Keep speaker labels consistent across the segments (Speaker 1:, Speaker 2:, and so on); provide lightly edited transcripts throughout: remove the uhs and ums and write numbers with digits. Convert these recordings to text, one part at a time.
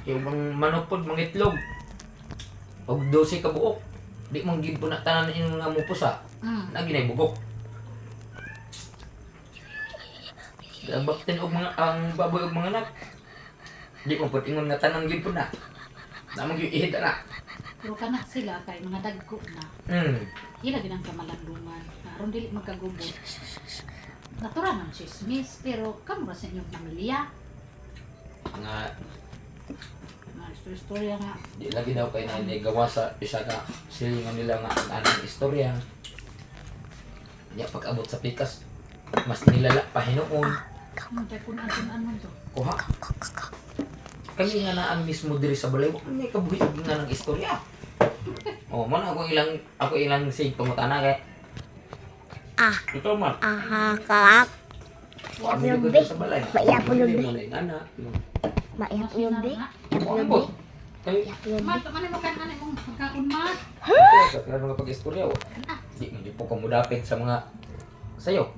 Speaker 1: Yung mga manok pod, mga itlog. Og 12 ka buok. Di mong gid po na tanan inyong nga mupusa. Lagi na bugok. Baktin og mga ang baboy og mga anak. Di mo pod ingon nga tanan gid po na. Namang gyud ihid na.
Speaker 2: Pero kanak sila kay mga dagko na. Ila ginang kamalandungan. Aron dili magkagubot. Natural ng chismis, pero kamo ra sa inyong pamilya.
Speaker 1: Nga
Speaker 2: Mga istorya nga.
Speaker 1: di lagi daw kay na gawa sa isa ka silingan nila nga ang anong istorya. Nya pag-abot sa pikas, mas nilala pa hinuon.
Speaker 2: Kaya kung ano to.
Speaker 1: Kuha. Kami nga na ang mismo diri sa balay, wala may kabuhi nga ng istorya. Oh, man ako ilang sig pangutana kay. Ito man.
Speaker 3: Kalak.
Speaker 1: Kami dito sa balay.
Speaker 3: Maiyapo yung
Speaker 1: Mo na anak.
Speaker 3: Maiyak yung bi.
Speaker 1: Ambot. Kay
Speaker 2: Mat, man mo kan ano mong pagkaunmat.
Speaker 1: kaya mga pag-istorya. Di mo po ko mudapit sa mga sayo.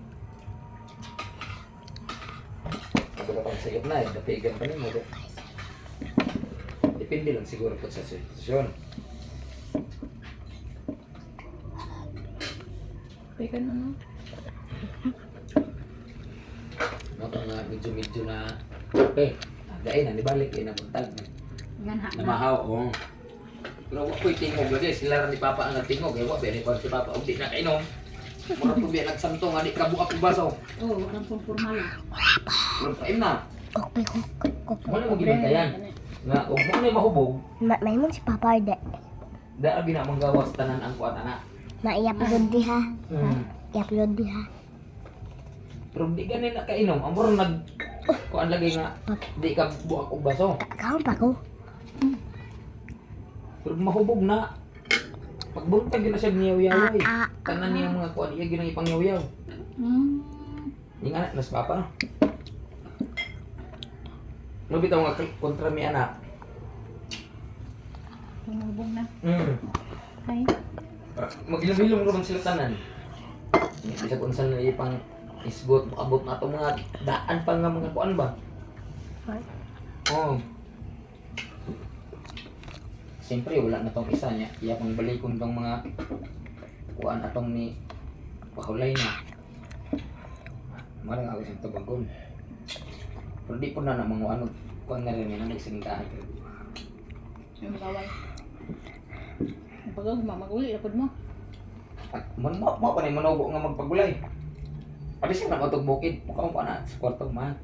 Speaker 1: Wala pang sayop na eh, dapigan pa nimo. Depende lang siguro po sa sitwasyon.
Speaker 2: Pwede ano?
Speaker 1: Maka nga medyo na okay. Dahil na nibalik na buntag.
Speaker 2: Yan ha.
Speaker 1: Namahaw oh. Pero wa ko'y tingog lagi sila ra ni Papa ang tingog kay wa bani pa si Papa og di na kainom. Mura to biya nagsamto nga di ka buak og baso.
Speaker 2: Oo, walang formal.
Speaker 1: Pero kain na.
Speaker 3: Kokpe
Speaker 1: Mo na mo gibantayan. Nga og mo na mahubog,
Speaker 3: May mo si Papa de.
Speaker 1: daan gina manggawas tanan ang kuan ana.
Speaker 3: Maiyak yung di ha. Iyak yung di ha.
Speaker 1: Pero di ganin na kainom, amor nag kuan lagi nga di ka buak og baso.
Speaker 3: Kaon pa ko.
Speaker 1: Pero mahubog na. Pagbuntag yun na siya niyaw-yaw eh. Tanan niya mga kuan iya ginang ipangyaw-yaw. Yung anak nas Papa. No bitaw nga kontra mi anak.
Speaker 2: Tumubog na. Ay.
Speaker 1: Magilom-ilom naman sila tanan. Bisa kung saan ipang isgot, abot na itong mga daan pa nga mga kuan ba? Oo. Siyempre wala na tong isa niya. Iya pang balikon tong mga kuan atong ni pahulay na. Marang ako sa tabagon. Pero di po na na mga ano kuan na rin na nagsingin kahit.
Speaker 2: Yung magaway. Pag mamaguli, lapod mo.
Speaker 1: At mo pa na yung manubo nga magpagulay. Pati siya na matog bukid. Mukha mo pa na sa kwarto man.